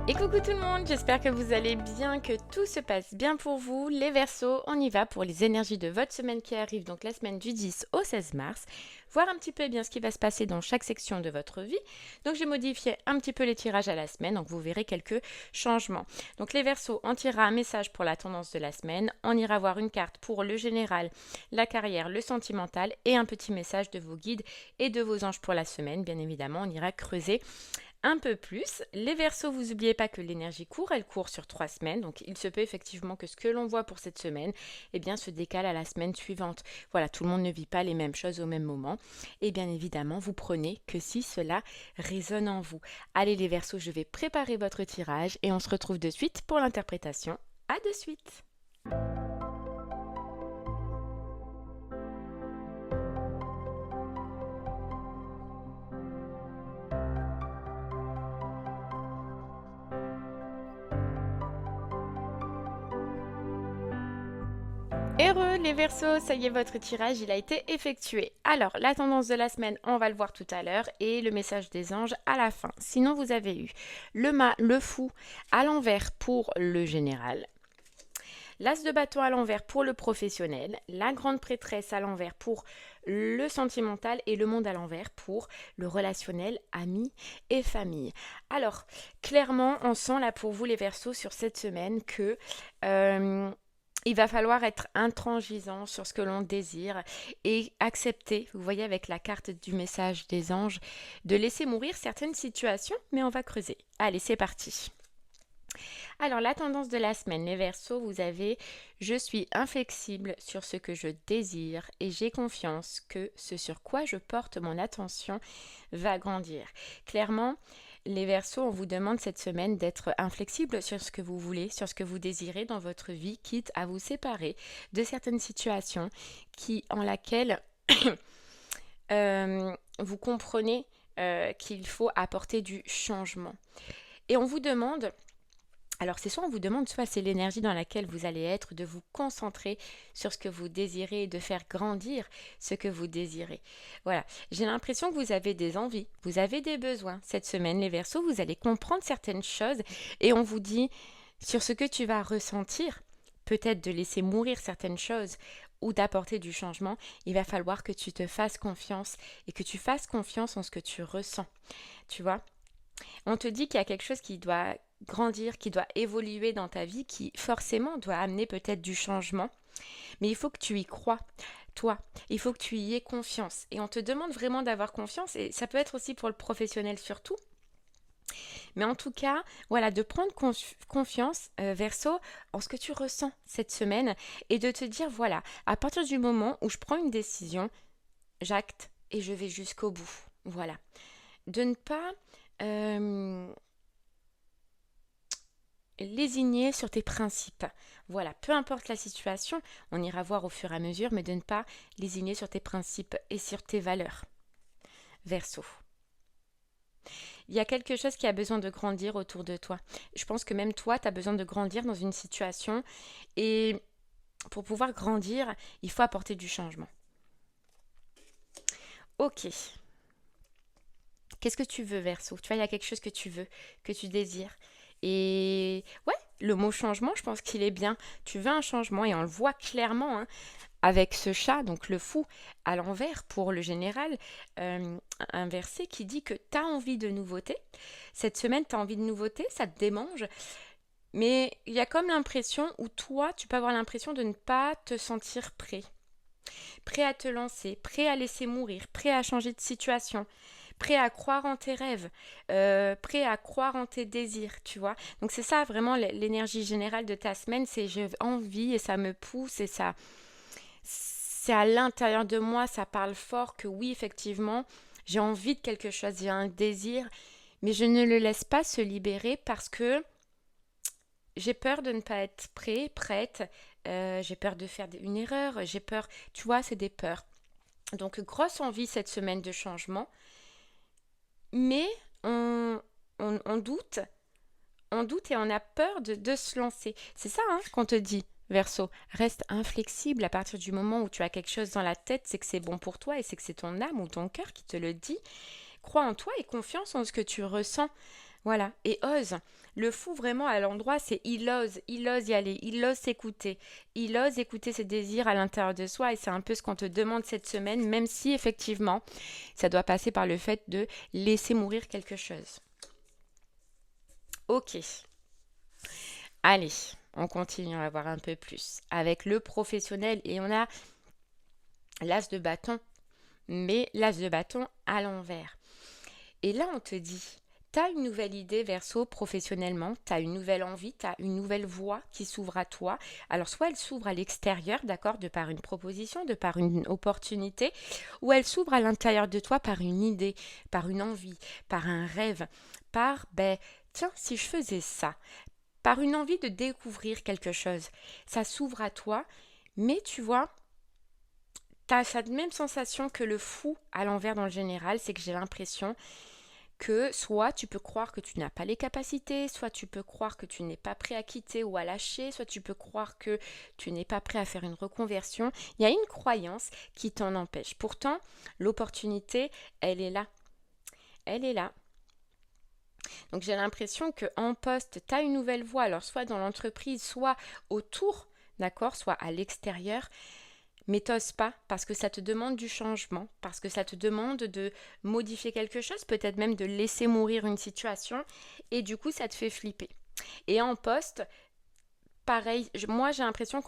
Et coucou tout le monde, j'espère que vous allez bien, que tout se passe bien pour vous. Les Verseaux, on y va pour les énergies de votre semaine qui arrive, donc la semaine du 10 au 16 mars. Voir un petit peu bien ce qui va se passer dans chaque section de votre vie. Donc j'ai modifié un petit peu les tirages à la semaine, donc vous verrez quelques changements. Donc les Verseaux, on tirera un message pour la tendance de la semaine. On ira voir une carte pour le général, la carrière, le sentimental et un petit message de vos guides et de vos anges pour la semaine. Bien évidemment, on ira creuser un peu plus. Les Verseaux, vous n'oubliez pas que l'énergie court, elle court sur 3 semaines, donc il se peut effectivement que ce que l'on voit pour cette semaine, eh bien, se décale à la semaine suivante. Voilà, tout le monde ne vit pas les mêmes choses au même moment, et bien évidemment, vous prenez que si cela résonne en vous. Allez les Verseaux, je vais préparer votre tirage et on se retrouve de suite pour l'interprétation. À de suite. Heureux les Verseaux, ça y est, votre tirage, il a été effectué. Alors, la tendance de la semaine, on va le voir tout à l'heure, et le message des anges à la fin. Sinon, vous avez eu le mât, le fou à l'envers pour le général, l'as de bâton à l'envers pour le professionnel, la grande prêtresse à l'envers pour le sentimental et le monde à l'envers pour le relationnel, amis et famille. Alors, clairement, on sent là pour vous les Verseaux sur cette semaine que il va falloir être intransigeant sur ce que l'on désire et accepter, vous voyez avec la carte du message des anges, de laisser mourir certaines situations, mais on va creuser. Allez, c'est parti. Alors, la tendance de la semaine, les Verseaux, vous avez « Je suis inflexible sur ce que je désire et j'ai confiance que ce sur quoi je porte mon attention va grandir. » Clairement, les Verseaux, on vous demande cette semaine d'être inflexible sur ce que vous voulez, sur ce que vous désirez dans votre vie, quitte à vous séparer de certaines situations en laquelle vous comprenez qu'il faut apporter du changement. Et on vous demande... Alors c'est soit on vous demande, soit c'est l'énergie dans laquelle vous allez être, de vous concentrer sur ce que vous désirez et de faire grandir ce que vous désirez. Voilà, j'ai l'impression que vous avez des envies, vous avez des besoins. Cette semaine, les Verseaux, vous allez comprendre certaines choses et on vous dit sur ce que tu vas ressentir, peut-être de laisser mourir certaines choses ou d'apporter du changement, il va falloir que tu te fasses confiance et que tu fasses confiance en ce que tu ressens. Tu vois ? On te dit qu'il y a quelque chose qui doit grandir, qui doit évoluer dans ta vie, qui forcément doit amener peut-être du changement. Mais il faut que tu y crois, toi. Il faut que tu y aies confiance. Et on te demande vraiment d'avoir confiance, et ça peut être aussi pour le professionnel surtout. Mais en tout cas, voilà, de prendre confiance, Verseau, en ce que tu ressens cette semaine et de te dire, voilà, à partir du moment où je prends une décision, j'acte et je vais jusqu'au bout. Voilà. De ne pas lésigner sur tes principes. Voilà, peu importe la situation, on ira voir au fur et à mesure, mais de ne pas lésigner sur tes principes et sur tes valeurs. Verseau. Il y a quelque chose qui a besoin de grandir autour de toi. Je pense que même toi, tu as besoin de grandir dans une situation et pour pouvoir grandir, il faut apporter du changement. Ok. Qu'est-ce que tu veux, Verseau? Tu vois, il y a quelque chose que tu veux, que tu désires. Et ouais, le mot changement, je pense qu'il est bien. Tu veux un changement et on le voit clairement avec ce chat, donc le fou, à l'envers pour le général. Un verset qui dit que tu as envie de nouveauté. Cette semaine, tu as envie de nouveauté, ça te démange. Mais il y a comme l'impression où toi, tu peux avoir l'impression de ne pas te sentir prêt. Prêt à te lancer, prêt à laisser mourir, prêt à changer de situation, prêt à croire en tes rêves, prêt à croire en tes désirs, tu vois. Donc c'est ça vraiment l'énergie générale de ta semaine, c'est j'ai envie et ça me pousse et ça, c'est à l'intérieur de moi, ça parle fort que oui, effectivement, j'ai envie de quelque chose, j'ai un désir, mais je ne le laisse pas se libérer parce que j'ai peur de ne pas être prêt, prête, j'ai peur de faire une erreur, j'ai peur, tu vois, c'est des peurs. Donc grosse envie cette semaine de changement, mais on doute et on a peur de se lancer. C'est ça qu'on te dit, Verseau. Reste inflexible à partir du moment où tu as quelque chose dans la tête, c'est que c'est bon pour toi et c'est que c'est ton âme ou ton cœur qui te le dit. Crois en toi et confiance en ce que tu ressens. Voilà, et ose. Le fou vraiment à l'endroit, c'est il ose y aller, il ose s'écouter, il ose écouter ses désirs à l'intérieur de soi et c'est un peu ce qu'on te demande cette semaine, même si effectivement ça doit passer par le fait de laisser mourir quelque chose. Ok, allez, on continue, on va voir un peu plus avec le professionnel et on a l'as de bâton, mais l'as de bâton à l'envers. Et là, on te dit, tu as une nouvelle idée verso professionnellement, tu as une nouvelle envie, tu as une nouvelle voie qui s'ouvre à toi. Alors, soit elle s'ouvre à l'extérieur, d'accord, de par une proposition, de par une opportunité, ou elle s'ouvre à l'intérieur de toi par une idée, par une envie, par un rêve, par, tiens, si je faisais ça, par une envie de découvrir quelque chose. Ça s'ouvre à toi, mais tu vois, tu as cette même sensation que le fou à l'envers dans le général, c'est que j'ai l'impression que soit tu peux croire que tu n'as pas les capacités, soit tu peux croire que tu n'es pas prêt à quitter ou à lâcher, soit tu peux croire que tu n'es pas prêt à faire une reconversion. Il y a une croyance qui t'en empêche. Pourtant, l'opportunité, elle est là. Elle est là. Donc j'ai l'impression qu'en poste, tu as une nouvelle voie, alors soit dans l'entreprise, soit autour, d'accord, soit à l'extérieur. Mais t'oses pas parce que ça te demande du changement, parce que ça te demande de modifier quelque chose, peut-être même de laisser mourir une situation, et du coup ça te fait flipper. Et en poste, pareil, moi j'ai l'impression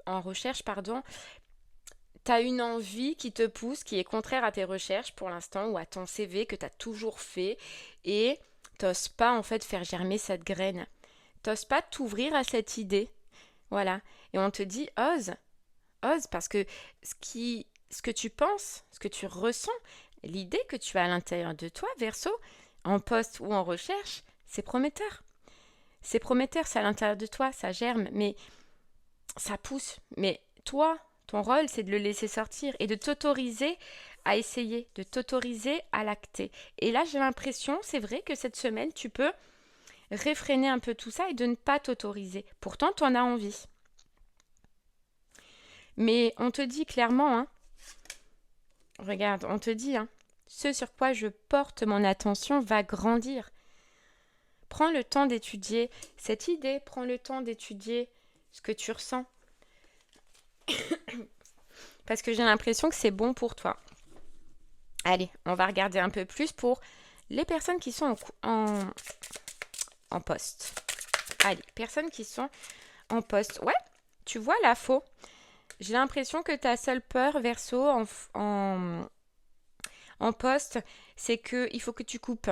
en recherche, pardon, t'as une envie qui te pousse, qui est contraire à tes recherches pour l'instant, ou à ton CV que t'as toujours fait, et t'oses pas en fait faire germer cette graine. T'oses pas t'ouvrir à cette idée. Voilà. Et on te dit, ose parce que ce que tu penses, ce que tu ressens, l'idée que tu as à l'intérieur de toi, verso, en poste ou en recherche, c'est prometteur. C'est prometteur, c'est à l'intérieur de toi, ça germe, mais ça pousse. Mais toi, ton rôle, c'est de le laisser sortir et de t'autoriser à essayer, de t'autoriser à l'acter. Et là, j'ai l'impression, c'est vrai que cette semaine, tu peux réfréner un peu tout ça et de ne pas t'autoriser. Pourtant, tu en as envie. Mais on te dit clairement, hein, regarde, on te dit, hein, ce sur quoi je porte mon attention va grandir. Prends le temps d'étudier cette idée, prends le temps d'étudier ce que tu ressens. Parce que j'ai l'impression que c'est bon pour toi. Allez, on va regarder un peu plus pour les personnes qui sont en poste. Allez, personnes qui sont en poste. Ouais, tu vois la faux. J'ai l'impression que ta seule peur, verso, en poste, c'est qu'il faut que tu coupes.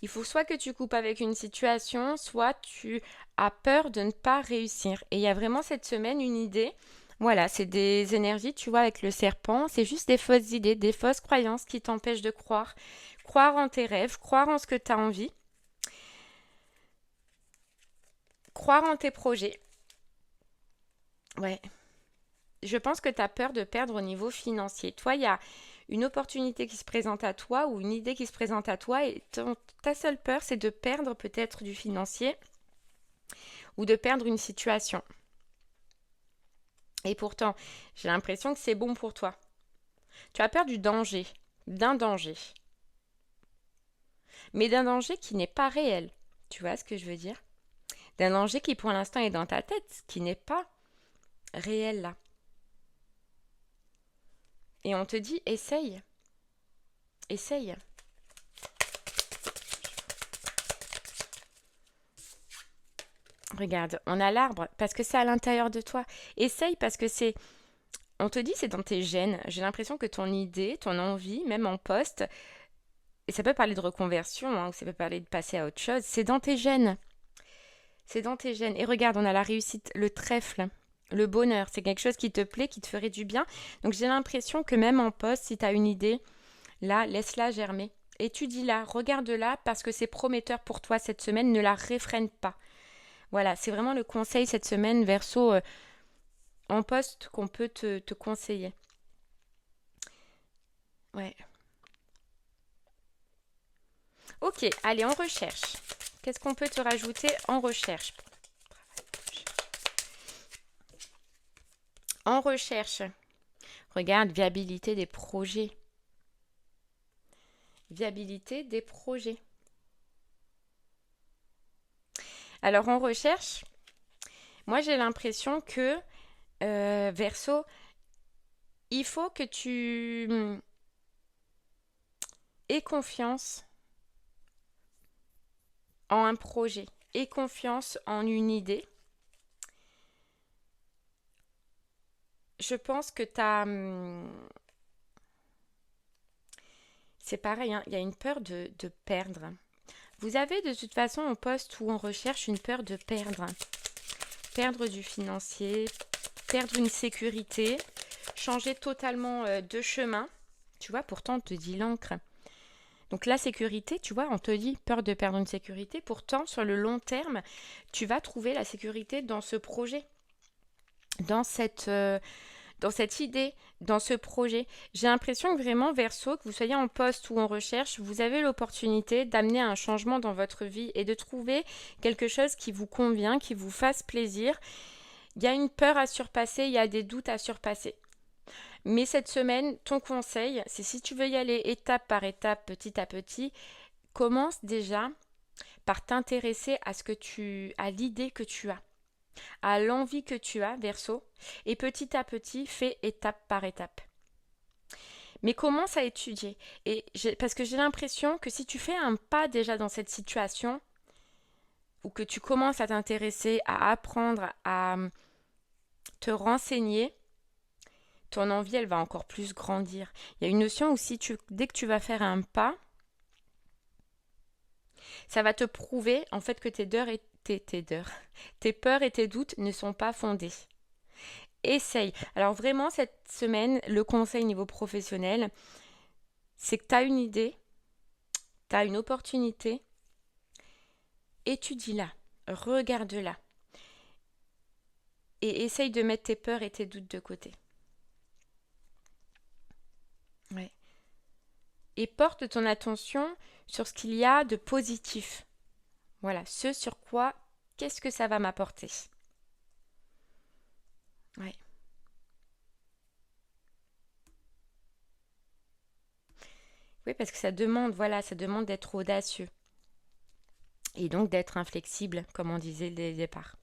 Il faut soit que tu coupes avec une situation, soit tu as peur de ne pas réussir. Et il y a vraiment cette semaine une idée. Voilà, c'est des énergies, tu vois, avec le serpent. C'est juste des fausses idées, des fausses croyances qui t'empêchent de croire. Croire en tes rêves, croire en ce que tu as envie. Croire en tes projets. Ouais. Je pense que tu as peur de perdre au niveau financier. Toi, il y a une opportunité qui se présente à toi ou une idée qui se présente à toi et ta seule peur, c'est de perdre peut-être du financier ou de perdre une situation. Et pourtant, j'ai l'impression que c'est bon pour toi. Tu as peur du danger, d'un danger. Mais d'un danger qui n'est pas réel. Tu vois ce que je veux dire? D'un danger qui pour l'instant est dans ta tête, qui n'est pas réel là. Et on te dit, essaye. Essaye. Regarde, on a l'arbre parce que c'est à l'intérieur de toi. Essaye parce que c'est... On te dit c'est dans tes gènes. J'ai l'impression que ton idée, ton envie, même en poste, et ça peut parler de reconversion, hein, ou ça peut parler de passer à autre chose, c'est dans tes gènes. C'est dans tes gènes. Et regarde, on a la réussite, le trèfle, le bonheur. C'est quelque chose qui te plaît, qui te ferait du bien. Donc j'ai l'impression que même en poste, si tu as une idée, là, laisse-la germer. Étudie-la, regarde-la parce que c'est prometteur pour toi cette semaine. Ne la réfrène pas. Voilà, c'est vraiment le conseil cette semaine, verso, en poste qu'on peut te conseiller. Ouais. Ok, allez, en recherche. Qu'est-ce qu'on peut te rajouter en recherche? En recherche, regarde, viabilité des projets. viabilité des projets. Alors en recherche, moi j'ai l'impression que Verseau, il faut que tu aies confiance en un projet, aie confiance en une idée. Je pense que c'est pareil, hein, il y a une peur de perdre. Vous avez de toute façon en poste ou en recherche une peur de perdre. Perdre du financier, perdre une sécurité, changer totalement de chemin. Tu vois, pourtant on te dit l'encre. Donc la sécurité, tu vois, on te dit peur de perdre une sécurité. Pourtant, sur le long terme, tu vas trouver la sécurité dans ce projet, dans cette idée, dans ce projet. J'ai l'impression que vraiment, Verseau, que vous soyez en poste ou en recherche, vous avez l'opportunité d'amener un changement dans votre vie et de trouver quelque chose qui vous convient, qui vous fasse plaisir. Il y a une peur à surpasser, il y a des doutes à surpasser. Mais cette semaine, ton conseil, c'est si tu veux y aller étape par étape, petit à petit, commence déjà par t'intéresser à l'idée que tu as, à l'envie que tu as, Verseau, et petit à petit, fais étape par étape. Mais commence à étudier. Parce que j'ai l'impression que si tu fais un pas déjà dans cette situation, ou que tu commences à t'intéresser, à apprendre, à te renseigner, ton envie, elle va encore plus grandir. Il y a une notion aussi, dès que tu vas faire un pas, ça va te prouver en fait que tes peurs et tes doutes ne sont pas fondés. Essaye. Alors vraiment, cette semaine, le conseil niveau professionnel, c'est que tu as une idée, tu as une opportunité, étudie-la, regarde-la et essaye de mettre tes peurs et tes doutes de côté. Ouais. Et porte ton attention sur ce qu'il y a de positif. Voilà, ce sur quoi, qu'est-ce que ça va m'apporter. Ouais. Oui, parce que ça demande d'être audacieux. Et donc d'être inflexible, comme on disait dès le départ.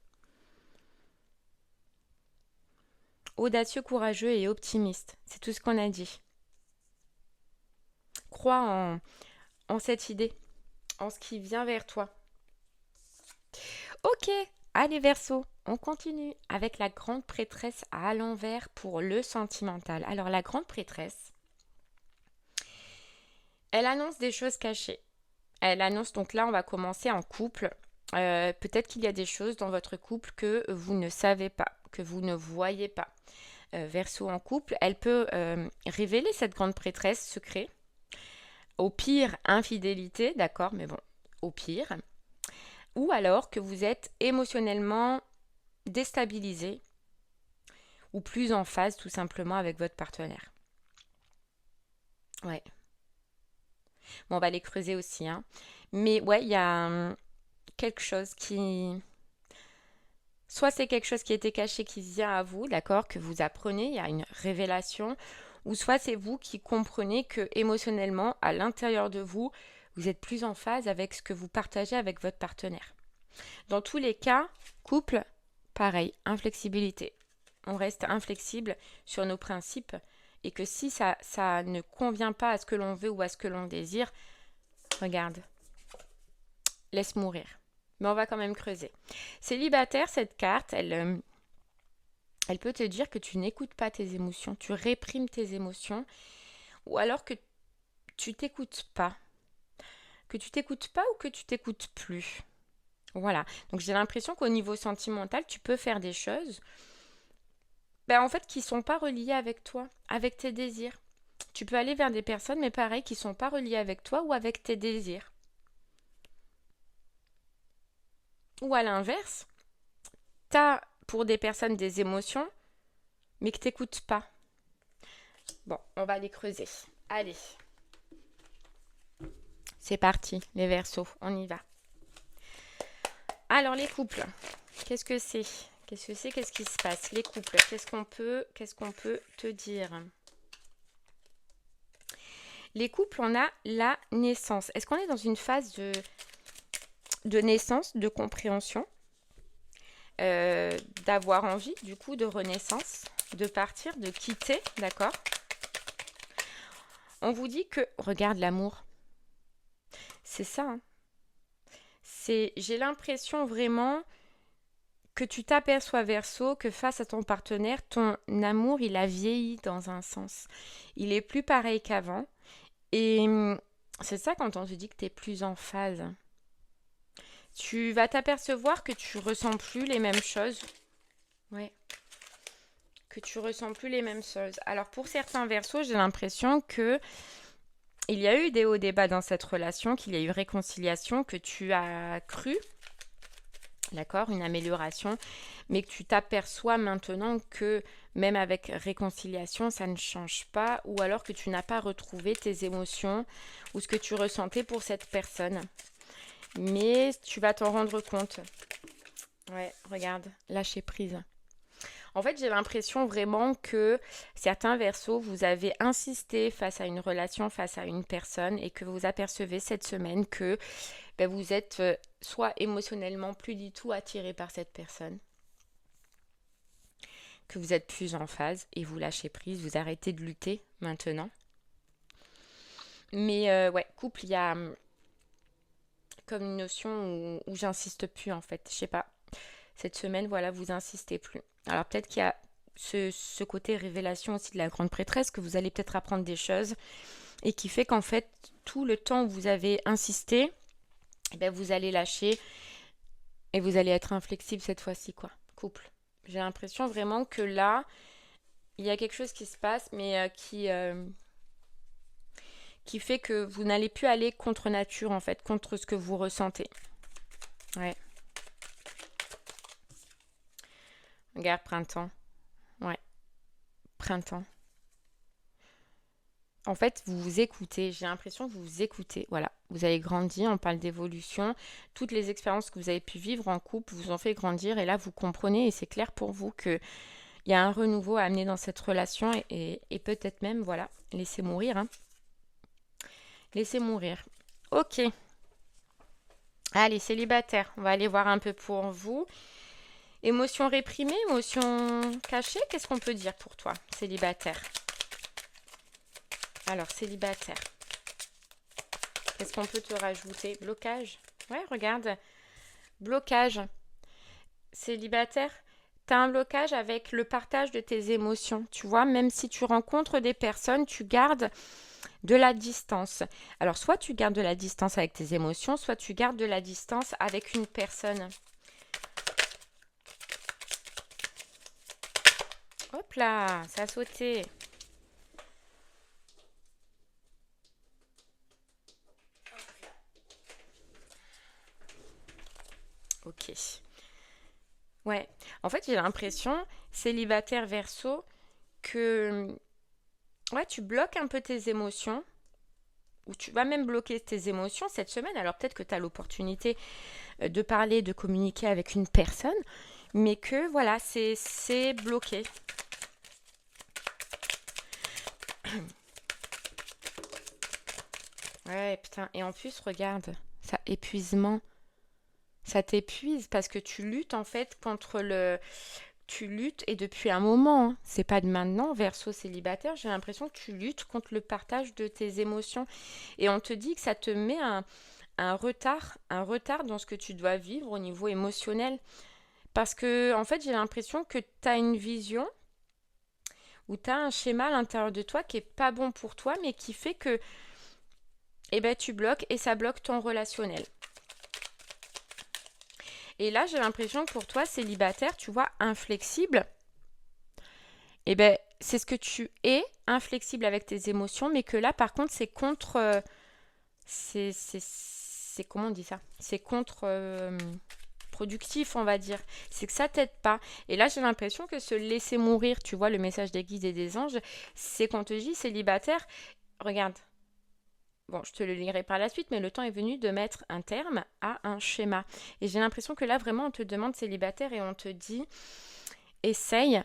Audacieux, courageux et optimiste. C'est tout ce qu'on a dit. Crois en cette idée, en ce qui vient vers toi. Ok, allez Verseau, on continue avec la grande prêtresse à l'envers pour le sentimental. Alors la grande prêtresse, elle annonce des choses cachées. Elle annonce, donc là on va commencer en couple. Peut-être qu'il y a des choses dans votre couple que vous ne savez pas, que vous ne voyez pas. Verseau en couple, elle peut révéler cette grande prêtresse secret. Au pire, infidélité, d'accord, mais bon, au pire. Ou alors que vous êtes émotionnellement déstabilisé ou plus en phase tout simplement avec votre partenaire. Ouais. Bon, on va les creuser aussi, hein. Mais ouais, il y a quelque chose qui... Soit c'est quelque chose qui était caché qui vient à vous, d'accord, que vous apprenez, il y a une révélation, ou soit c'est vous qui comprenez que émotionnellement, à l'intérieur de vous, vous êtes plus en phase avec ce que vous partagez avec votre partenaire. Dans tous les cas, couple, pareil, inflexibilité. On reste inflexible sur nos principes et que si ça ne convient pas à ce que l'on veut ou à ce que l'on désire, regarde, laisse mourir. Mais on va quand même creuser. Célibataire, cette carte, elle peut te dire que tu n'écoutes pas tes émotions, tu réprimes tes émotions, ou alors que tu t'écoutes pas. Que tu t'écoutes pas ou que tu t'écoutes plus. Voilà. Donc j'ai l'impression qu'au niveau sentimental, tu peux faire des choses en fait qui ne sont pas reliées avec toi, avec tes désirs. Tu peux aller vers des personnes, mais pareil, qui ne sont pas reliées avec toi ou avec tes désirs. Ou à l'inverse, tu as pour des personnes des émotions, mais que tu n'écoutes pas. Bon, on va les creuser. Allez. C'est parti, les Verseaux, on y va. Alors, les couples, qu'est-ce que c'est ? Qu'est-ce qui se passe ? Les couples, qu'est-ce qu'on peut te dire ? Les couples, on a la naissance. Est-ce qu'on est dans une phase de naissance, de compréhension, d'avoir envie, du coup, de renaissance, de partir, de quitter, d'accord? On vous dit que, regarde l'amour, c'est ça, hein. J'ai l'impression vraiment que tu t'aperçois, Verseau, que face à ton partenaire, ton amour, il a vieilli dans un sens. Il est plus pareil qu'avant. Et c'est ça quand on te dit que tu es plus en phase. Tu vas t'apercevoir que tu ressens plus les mêmes choses. Ouais. Que tu ressens plus les mêmes choses. Alors pour certains Verseaux, j'ai l'impression que il y a eu des hauts et des bas dans cette relation, qu'il y a eu réconciliation, que tu as cru, d'accord, une amélioration, mais que tu t'aperçois maintenant que même avec réconciliation, ça ne change pas, ou alors que tu n'as pas retrouvé tes émotions ou ce que tu ressentais pour cette personne. Mais tu vas t'en rendre compte. Ouais, regarde, lâcher prise. En fait, j'ai l'impression vraiment que certains Verseaux, vous avez insisté face à une relation, face à une personne, et que vous apercevez cette semaine que vous êtes soit émotionnellement plus du tout attiré par cette personne, que vous êtes plus en phase et vous lâchez prise, vous arrêtez de lutter maintenant. Mais ouais, couple, il y a comme une notion où j'insiste plus en fait. Je sais pas. Cette semaine, voilà, vous insistez plus. Alors peut-être qu'il y a ce côté révélation aussi de la grande prêtresse, que vous allez peut-être apprendre des choses et qui fait qu'en fait, tout le temps où vous avez insisté, vous allez lâcher et vous allez être inflexible cette fois-ci, quoi. Couple. J'ai l'impression vraiment que là, il y a quelque chose qui se passe, mais qui fait que vous n'allez plus aller contre nature, en fait, contre ce que vous ressentez. Ouais. Regarde, printemps. Ouais. Printemps. En fait, vous vous écoutez. J'ai l'impression que vous vous écoutez. Voilà. Vous avez grandi. On parle d'évolution. Toutes les expériences que vous avez pu vivre en couple vous ont fait grandir. Et là, vous comprenez. Et c'est clair pour vous qu'il y a un renouveau à amener dans cette relation. Et peut-être même, voilà, laissez mourir. Hein. Laissez mourir. Ok. Allez, célibataire. On va aller voir un peu pour vous. Émotion réprimée, émotion cachée. Qu'est-ce qu'on peut dire pour toi, célibataire? Alors, célibataire. Qu'est-ce qu'on peut te rajouter? Blocage. Ouais, regarde. Blocage. Célibataire. Tu as un blocage avec le partage de tes émotions. Tu vois, même si tu rencontres des personnes, tu gardes de la distance. Alors, soit tu gardes de la distance avec tes émotions, soit tu gardes de la distance avec une personne. Hop là, ça a sauté. Ok. Ouais. En fait, j'ai l'impression, célibataire Verseau, que ouais, tu bloques un peu tes émotions, ou tu vas même bloquer tes émotions cette semaine. Alors peut-être que tu as l'opportunité de parler, de communiquer avec une personne, mais que voilà, c'est bloqué. Ouais, putain. Et en plus, regarde, ça épuisement. Ça t'épuise parce que tu luttes en fait contre le... Tu luttes et depuis un moment, hein. C'est pas de maintenant, Verseau célibataire, j'ai l'impression que tu luttes contre le partage de tes émotions. Et on te dit que ça te met un retard dans ce que tu dois vivre au niveau émotionnel. Parce que en fait, j'ai l'impression que tu as une vision ou tu as un schéma à l'intérieur de toi qui est pas bon pour toi, mais qui fait que tu bloques et ça bloque ton relationnel. Et là, j'ai l'impression que pour toi, célibataire, tu vois, inflexible, c'est ce que tu es, inflexible avec tes émotions, mais que là, par contre, c'est contre... c'est comment on dit ça? C'est contre... productif, on va dire. C'est que ça t'aide pas. Et là, j'ai l'impression que se laisser mourir, tu vois, le message des guides et des anges, c'est qu'on te dit, célibataire, regarde. Bon, je te le lirai par la suite, mais le temps est venu de mettre un terme à un schéma. Et j'ai l'impression que là, vraiment, on te demande célibataire et on te dit, essaye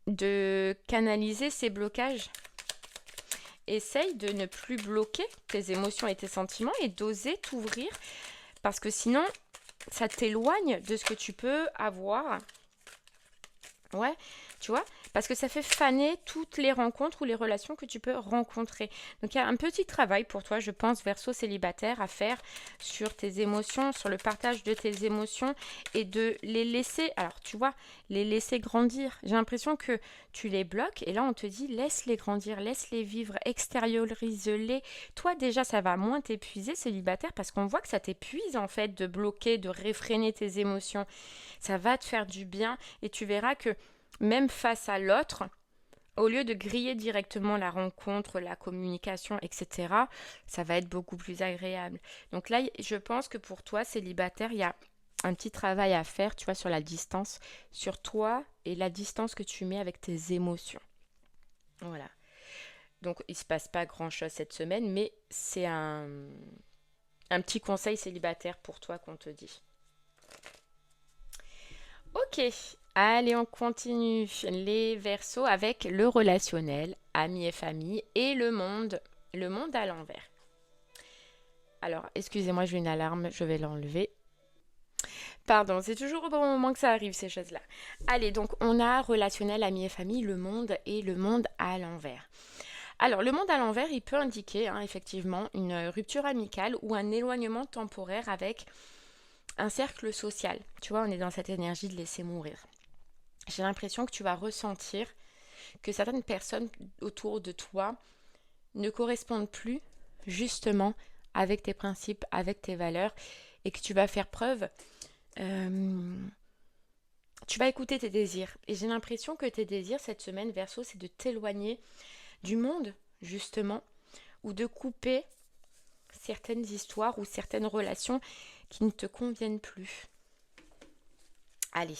de canaliser ces blocages essaye de ne plus bloquer tes émotions et tes sentiments et d'oser t'ouvrir parce que sinon, ça t'éloigne de ce que tu peux avoir. Ouais, tu vois, parce que ça fait faner toutes les rencontres ou les relations que tu peux rencontrer. Donc il y a un petit travail pour toi, je pense, Verseau célibataire, à faire sur tes émotions, sur le partage de tes émotions et de les laisser, alors tu vois, les laisser grandir. J'ai l'impression que tu les bloques et là on te dit laisse-les grandir, laisse-les vivre, extériorise-les. Toi déjà ça va moins t'épuiser célibataire parce qu'on voit que ça t'épuise en fait de bloquer, de réfréner tes émotions. Ça va te faire du bien et tu verras que même face à l'autre, au lieu de griller directement la rencontre, la communication, etc., ça va être beaucoup plus agréable. Donc là, je pense que pour toi, célibataire, il y a un petit travail à faire, tu vois, sur la distance, sur toi et la distance que tu mets avec tes émotions. Voilà. Donc, il ne se passe pas grand-chose cette semaine, mais c'est un petit conseil célibataire pour toi qu'on te dit. Ok, allez, on continue les versos avec le relationnel, amis et famille et le monde à l'envers. Alors, excusez-moi, j'ai une alarme, je vais l'enlever. Pardon, c'est toujours au bon moment que ça arrive, ces choses-là. Allez, donc on a relationnel, amis et famille, le monde et le monde à l'envers. Alors, le monde à l'envers, il peut indiquer effectivement une rupture amicale ou un éloignement temporaire avec un cercle social. Tu vois, on est dans cette énergie de laisser mourir. J'ai l'impression que tu vas ressentir que certaines personnes autour de toi ne correspondent plus justement avec tes principes, avec tes valeurs et que tu vas faire preuve, tu vas écouter tes désirs. Et j'ai l'impression que tes désirs cette semaine, Verseau, c'est de t'éloigner du monde justement ou de couper certaines histoires ou certaines relations qui ne te conviennent plus. Allez,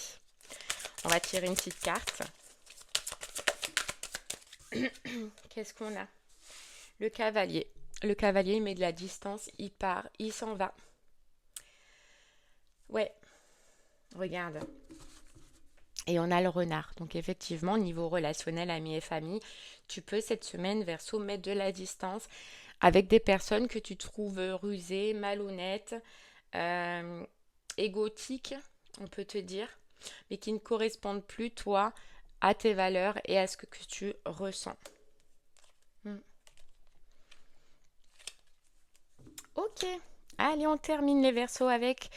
on va tirer une petite carte. Qu'est-ce qu'on a? Le cavalier. Le cavalier met de la distance, il part, il s'en va. Ouais, regarde. Et on a le renard. Donc effectivement, niveau relationnel, amis et famille, tu peux cette semaine, Verseau, mettre de la distance avec des personnes que tu trouves rusées, malhonnêtes, égotiques, on peut te dire, mais qui ne correspondent plus, toi, à tes valeurs et à ce que tu ressens. Ok, allez, on termine les Verseaux avec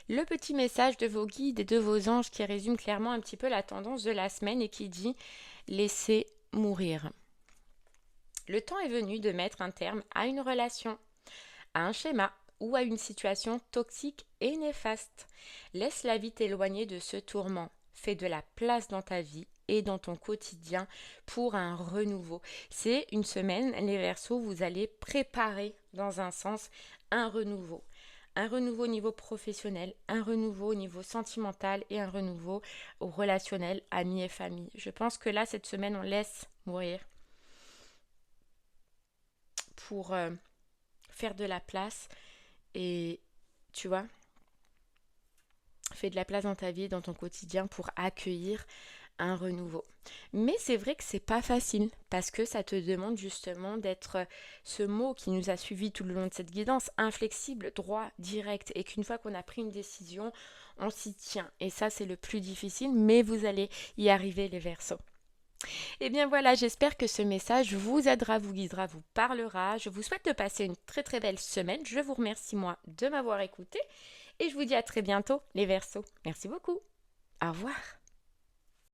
le petit message de vos guides et de vos anges qui résume clairement un petit peu la tendance de la semaine et qui dit « Laissez mourir ». Le temps est venu de mettre un terme à une relation, à un schéma ou à une situation toxique et néfaste. Laisse la vie t'éloigner de ce tourment. Fais de la place dans ta vie et dans ton quotidien pour un renouveau. C'est une semaine, les Verseaux, vous allez préparer dans un sens un renouveau. Un renouveau au niveau professionnel, un renouveau au niveau sentimental et un renouveau au relationnel, amis et famille. Je pense que là, cette semaine, on laisse mourir pour faire de la place et, tu vois, fais de la place dans ta vie, dans ton quotidien pour accueillir un renouveau. Mais c'est vrai que c'est pas facile parce que ça te demande justement d'être ce mot qui nous a suivis tout le long de cette guidance, inflexible, droit, direct, et qu'une fois qu'on a pris une décision, on s'y tient. Et ça, c'est le plus difficile, mais vous allez y arriver, les Verseaux. Et bien voilà, j'espère que ce message vous aidera, vous guidera, vous parlera. Je vous souhaite de passer une très très belle semaine. Je vous remercie moi de m'avoir écouté et je vous dis à très bientôt, les Verseaux. Merci beaucoup. Au revoir.